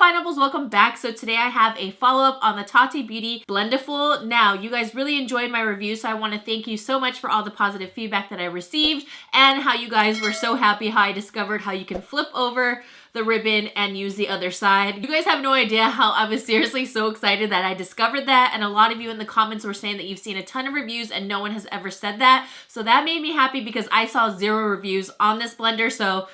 Pineapples, welcome back. So today I have a follow-up on the Tati Beauty Blendiful. Now, you guys really enjoyed my review, so I want to thank you so much for all the positive feedback that I received and how you guys were so happy how I discovered how you can flip over the ribbon and use the other side. You guys have no idea how I was seriously so excited that I discovered that, and a lot of you in the comments were saying that you've seen a ton of reviews and no one has ever said that. So that made me happy because I saw 0 reviews on this blender, so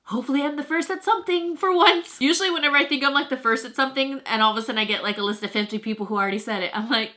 hopefully I'm the first at something for once. Usually whenever I think I'm like the first at something and all of a sudden I get like a list of 50 people who already said it, I'm like,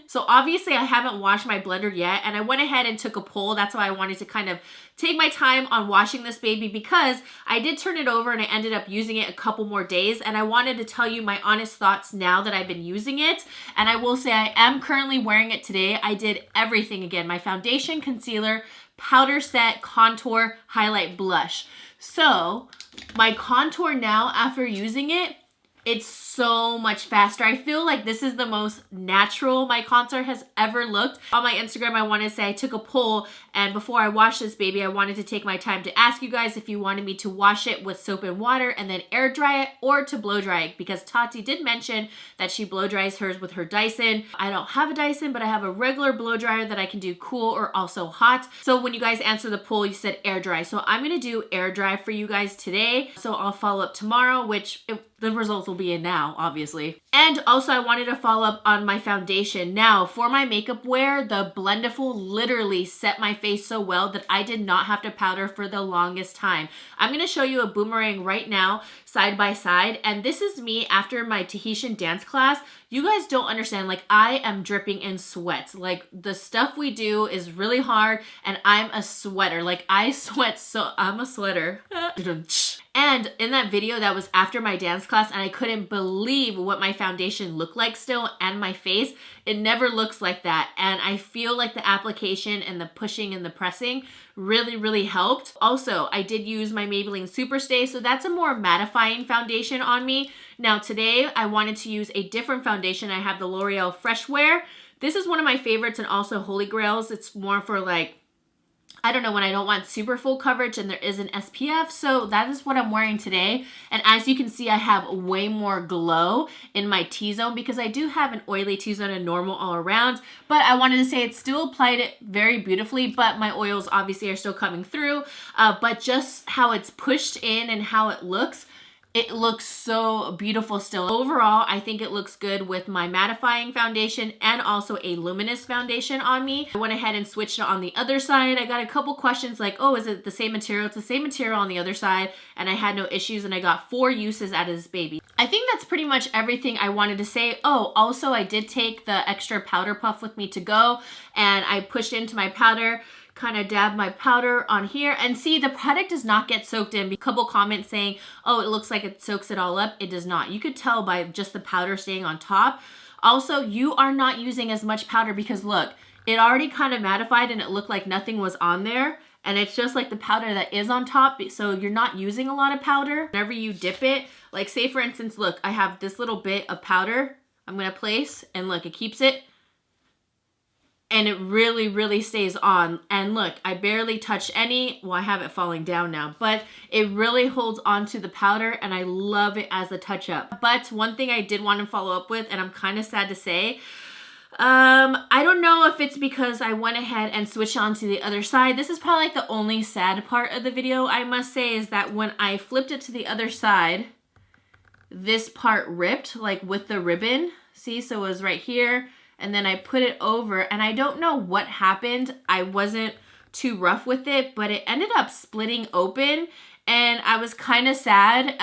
So obviously I haven't washed my blender yet, and I went ahead and took a poll. That's why I wanted to kind of take my time on washing this baby, because I did turn it over and I ended up using it a couple more days, and I wanted to tell you my honest thoughts now that I've been using it. And I will say I am currently wearing it today. I did everything again: my foundation, concealer, powder set, contour, highlight, blush. So my contour now after using it, it's so much faster. I feel like this is the most natural my contour has ever looked. On my Instagram, I want to say I took a poll, and before I wash this baby, I wanted to take my time to ask you guys if you wanted me to wash it with soap and water and then air dry it, or to blow dry it, because Tati did mention that she blow dries hers with her Dyson. I don't have a Dyson, but I have a regular blow dryer that I can do cool or also hot. So when you guys answer the poll, you said air dry. So I'm going to do air dry for you guys today. So I'll follow up tomorrow, which the results will be in now, obviously. And also I wanted to follow up on my foundation. Now, for my makeup wear, the Blendiful literally set my face so well that I did not have to powder for the longest time. I'm going to show you a boomerang right now, side by side. And this is me after my Tahitian dance class. You guys don't understand, like, I am dripping in sweat. Like, the stuff we do is really hard, and I'm a sweater. Like, I sweat, so I'm a sweater. And in that video, that was after my dance class, and I couldn't believe what my foundation looked like still, and my face. It never looks like that. And I feel like the application and the pushing and the pressing really helped. Also, I did use my Maybelline Superstay, so that's a more mattifying foundation on me. Now today, I wanted to use a different foundation. I have the L'Oreal Fresh Wear. This is one of my favorites and also Holy Grails. It's more for, like, I don't know, when I don't want super full coverage and there is an SPF. So that is what I'm wearing today. And as you can see, I have way more glow in my T-zone because I do have an oily T-zone and normal all around. But I wanted to say it still applied it very beautifully, but my oils obviously are still coming through. But just how it's pushed in and how it looks so beautiful still. Overall, I think it looks good with my mattifying foundation and also a luminous foundation on me. I went ahead and switched it on the other side. I got a couple questions like, oh, is it the same material? It's the same material on the other side, and I had no issues, and I got 4 uses out of this baby. I think that's pretty much everything I wanted to say. Oh, also I did take the extra powder puff with me to go, and I pushed into my powder, kind of dab my powder on here, and see, the product does not get soaked in. A couple comments saying, oh, it looks like it soaks it all up. It does not. You could tell by just the powder staying on top. Also, you are not using as much powder because look, it already kind of mattified and it looked like nothing was on there, and it's just like the powder that is on top, so you're not using a lot of powder. Whenever you dip it, like say for instance, look, I have this little bit of powder I'm gonna place, and look, it keeps it, and it really stays on. And look, I barely touch any, well, I have it falling down now, but it really holds on to the powder, and I love it as a touch-up. But one thing I did want to follow up with, and I'm kind of sad to say, I don't know if it's because I went ahead and switched on to the other side. This is probably like the only sad part of the video, I must say, is that when I flipped it to the other side, this part ripped, like with the ribbon. See, so it was right here. And then I put it over, and I don't know what happened. I wasn't too rough with it, but it ended up splitting open, and I was kind of sad.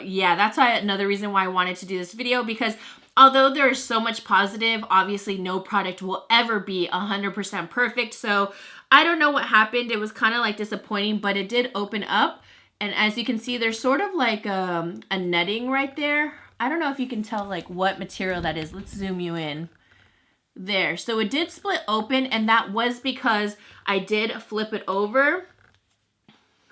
Yeah, that's why another reason why I wanted to do this video, because although there is so much positive, obviously no product will ever be 100% perfect. So I don't know what happened. It was kind of like disappointing, but it did open up. And as you can see, there's sort of like a netting right there. I don't know if you can tell like what material that is. Let's zoom you in. There, so it did split open, and that was because I did flip it over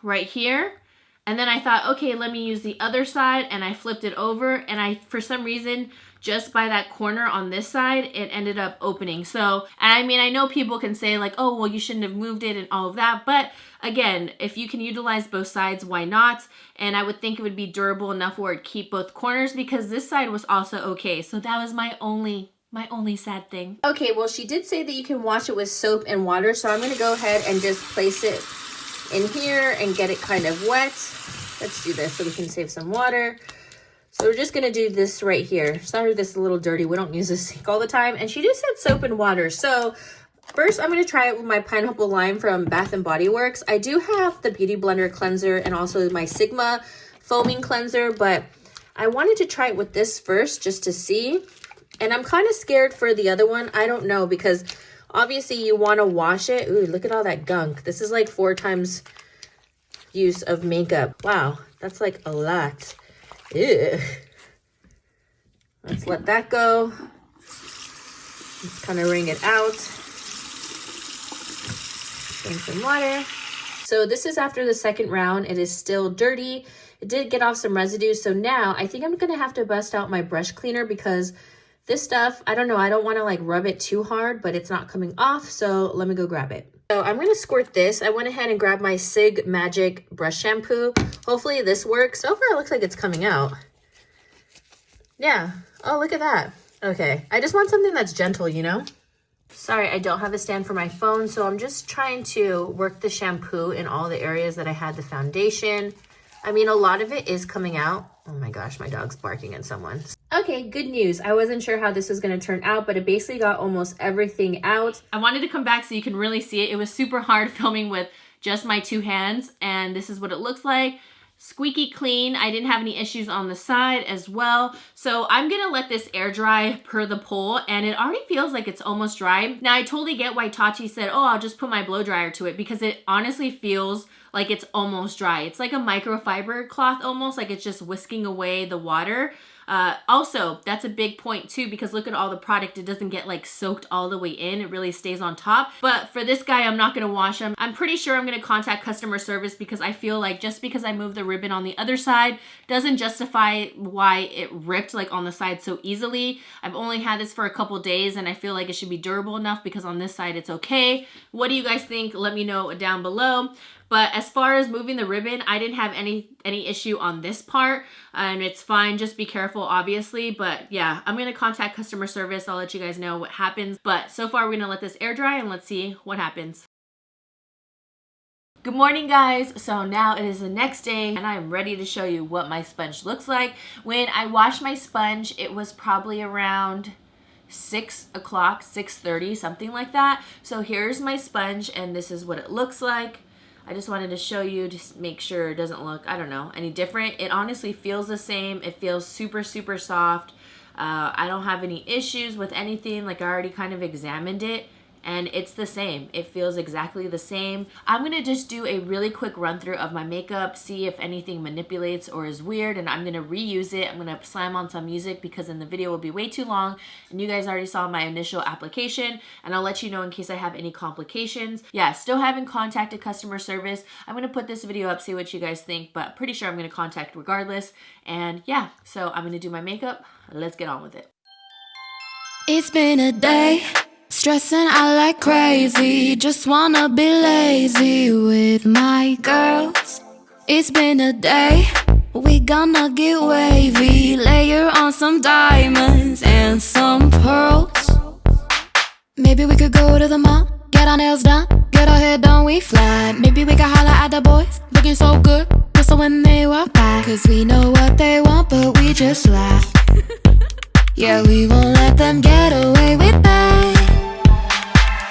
right here, And then I thought, okay, let me use the other side, and I flipped it over, and for some reason, just by that corner on this side, it ended up opening. So, and I mean, I know people can say like, oh, well, you shouldn't have moved it and all of that. But again, if you can utilize both sides, why not? And I would think it would be durable enough where it'd keep both corners, because this side was also okay. So that was my only sad thing. Okay, well, she did say that you can wash it with soap and water. So I'm going to go ahead and just place it in here and get it kind of wet. Let's do this so we can save some water. So we're just gonna do this right here. Sorry, this is a little dirty. We don't use this sink all the time. And she just said soap and water. So first I'm gonna try it with my pineapple lime from Bath and Body Works. I do have the Beauty Blender cleanser and also my Sigma foaming cleanser, but I wanted to try it with this first just to see. And I'm kind of scared for the other one. I don't know, because obviously you want to wash it. Ooh, look at all that gunk. This is like 4 times use of makeup. Wow, that's like a lot. Ew. Let's let that go. Let's kind of wring it out. Drink some water. So this is after the second round. It is still dirty. It did get off some residue. So now I think I'm going to have to bust out my brush cleaner, because this stuff, I don't know, I don't want to like rub it too hard, but it's not coming off. So let me go grab it. So I'm going to squirt this. I went ahead and grabbed my Sig Magic brush shampoo. Hopefully this works. So far it looks like it's coming out. Yeah. Oh, look at that. Okay. I just want something that's gentle, you know? Sorry, I don't have a stand for my phone. So I'm just trying to work the shampoo in all the areas that I had the foundation. I mean, a lot of it is coming out. Oh my gosh, my dog's barking at someone. Okay, good news. I wasn't sure how this was going to turn out, but it basically got almost everything out. I wanted to come back so you can really see it. It was super hard filming with just my 2 hands, and this is what it looks like. Squeaky clean. I didn't have any issues on the side as well. So I'm gonna let this air dry per the poll, and it already feels like it's almost dry. Now I totally get why Tati said, oh, I'll just put my blow dryer to it, because it honestly feels like it's almost dry. It's like a microfiber cloth almost, like it's just whisking away the water. Also, that's a big point too, because look at all the product. It doesn't get like soaked all the way in. It really stays on top. But for this guy, I'm not going to wash him. I'm pretty sure I'm going to contact customer service, because I feel like just because I moved the ribbon on the other side doesn't justify why it ripped like on the side so easily. I've only had this for a couple days, and I feel like it should be durable enough, because on this side it's okay. What do you guys think? Let me know down below. But as far as moving the ribbon, I didn't have any issue on this part, and it's fine. Just be careful, obviously. But yeah, I'm going to contact customer service. I'll let you guys know what happens. But so far, we're going to let this air dry, and let's see what happens. Good morning, guys. So now it is the next day, and I am ready to show you what my sponge looks like. When I washed my sponge, it was probably around 6 o'clock, 6:30, something like that. So here's my sponge, and this is what it looks like. I just wanted to show you, just make sure it doesn't look, I don't know, any different. It honestly feels the same. It feels super, super soft. I don't have any issues with anything. Like, I already kind of examined it, and it's the same. It feels exactly the same. I'm gonna just do a really quick run through of my makeup, see if anything manipulates or is weird, and I'm gonna reuse it. I'm gonna slam on some music, because then the video will be way too long, and you guys already saw my initial application, and I'll let you know in case I have any complications. Yeah, still haven't contacted customer service. I'm gonna put this video up, see what you guys think, but pretty sure I'm gonna contact regardless. And yeah, so I'm gonna do my makeup. Let's get on with it. It's been a day, stressing out like crazy. Just wanna be lazy with my girls. It's been a day, we gonna get wavy. Layer on some diamonds and some pearls. Maybe we could go to the mall, get our nails done, get our hair done, we fly. Maybe we could holler at the boys, looking so good, whistle when they walk by. Cause we know what they want, but we just laugh. Yeah, we won't let them get away with that.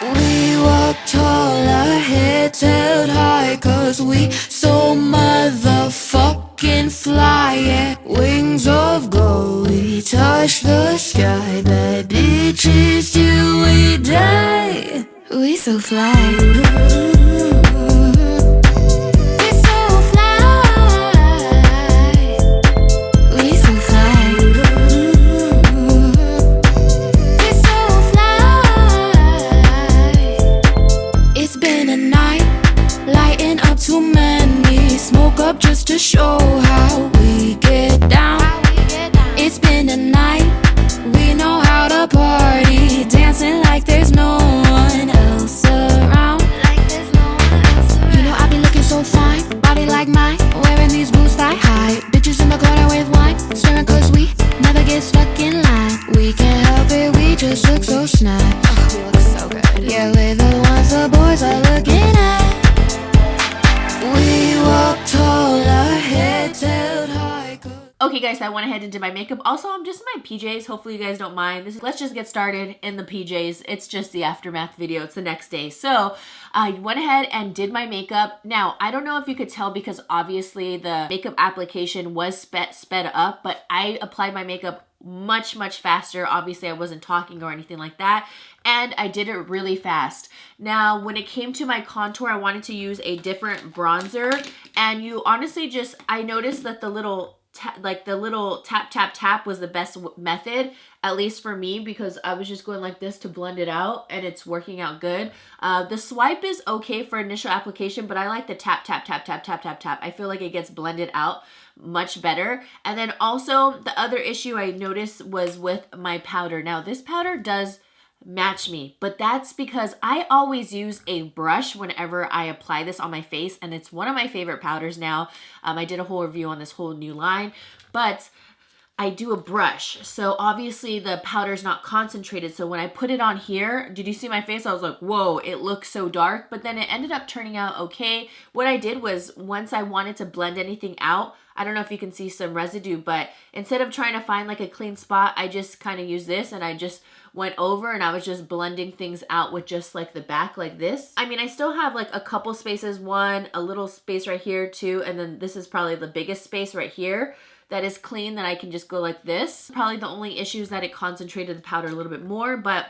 We walk tall, our heads held high, cause we so motherfucking fly. Yeah, wings of gold, we touch the sky. Bad bitches till we die. We so fly. Just to Okay guys, so I went ahead and did my makeup. Also, I'm just in my PJs. Hopefully you guys don't mind. Let's just get started in the PJs. It's just the aftermath video. It's the next day. So I went ahead and did my makeup. Now, I don't know if you could tell because obviously the makeup application was sped up, but I applied my makeup much faster. Obviously, I wasn't talking or anything like that, and I did it really fast. Now, when it came to my contour, I wanted to use a different bronzer, and you honestly just, I noticed that the little tap was the best method, at least for me, because I was just going like this to blend it out, and it's working out good. The swipe is okay for initial application, but I like the tap. I feel like it gets blended out much better. And then also the other issue I noticed was with my powder. Now this powder does match me, but that's because I always use a brush whenever I apply this on my face, and it's one of my favorite powders now. I did a whole review on this whole new line, but I do a brush, so obviously the powder's not concentrated. So when I put it on here, did you see my face? I was like, whoa, it looks so dark, but then it ended up turning out okay. What I did was, once I wanted to blend anything out, I don't know if you can see some residue, but instead of trying to find like a clean spot, I just kind of used this and I just went over and I was just blending things out with just like the back like this. I mean, I still have like a couple spaces, one, a little space right here, two, and then this is probably the biggest space right here that is clean that I can just go like this. Probably the only issue is that it concentrated the powder a little bit more, but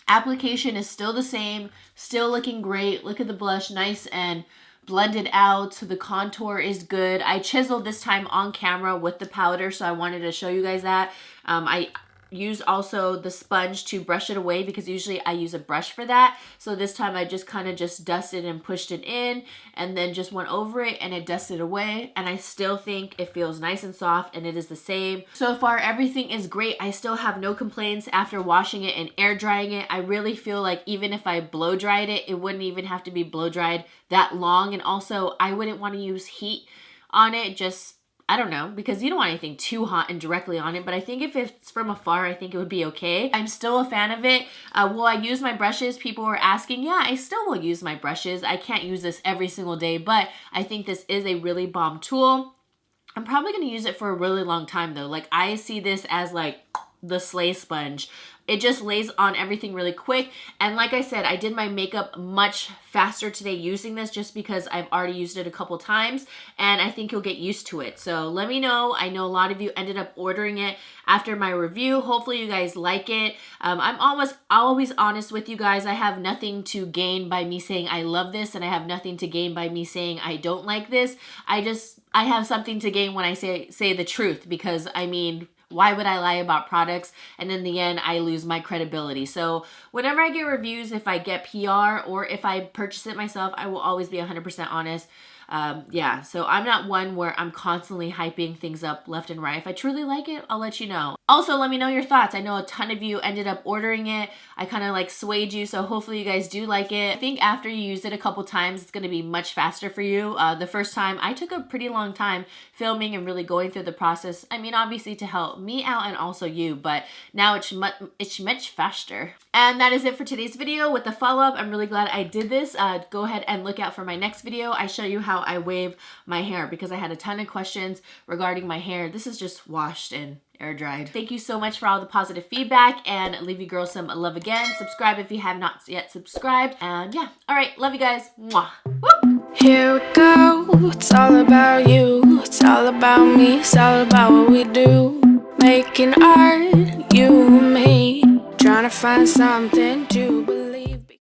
application is still the same, still looking great. Look at the blush, nice and blended out. The contour is good. I chiseled this time on camera with the powder, so I wanted to show you guys that. I used also the sponge to brush it away because usually I use a brush for that. So this time I just kind of just dusted and pushed it in and then just went over it and it dusted away, and I still think it feels nice and soft, and it is the same. So far everything is great. I still have no complaints after washing it and air drying it. I really feel like even if I blow dried it, it wouldn't even have to be blow dried that long, and also I wouldn't want to use heat on it, just I don't know, because you don't want anything too hot and directly on it, but I think if it's from afar, I think it would be okay. I'm still a fan of it. Will I use my brushes? People were asking. Yeah, I still will use my brushes. I can't use this every single day, but I think this is a really bomb tool. I'm probably going to use it for a really long time though. Like, I see this as like the Slay sponge. It just lays on everything really quick. And like I said, I did my makeup much faster today using this just because I've already used it a couple times, and I think you'll get used to it. So let me know. I know a lot of you ended up ordering it after my review. Hopefully you guys like it. I'm always honest with you guys. I have nothing to gain by me saying I love this, and I have nothing to gain by me saying I don't like this. I have something to gain when I say the truth, because I mean, why would I lie about products and in the end I lose my credibility? So whenever I get reviews, if I get PR or if I purchase it myself, I will always be 100% honest. Yeah, so I'm not one where I'm constantly hyping things up left and right. If I truly like it, I'll let you know. Also, let me know your thoughts. I know a ton of you ended up ordering it. I kind of like swayed you, so hopefully you guys do like it. I think after you use it a couple times, it's going to be much faster for you. The first time, I took a pretty long time filming and really going through the process. I mean, obviously to help me out and also you, but now it's much faster. And that is it for today's video with the follow-up. I'm really glad I did this. Go ahead and look out for my next video. I show you how I wave my hair because I had a ton of questions regarding my hair. This is just washed and air dried. Thank you so much for all the positive feedback, and leave you girls some love again. Subscribe if you have not yet subscribed, and yeah. All right, love you guys. Mwah. Woo! Here we go, it's all about you, it's all about me, it's all about what we do. Making art, you and me, trying to find something to believe.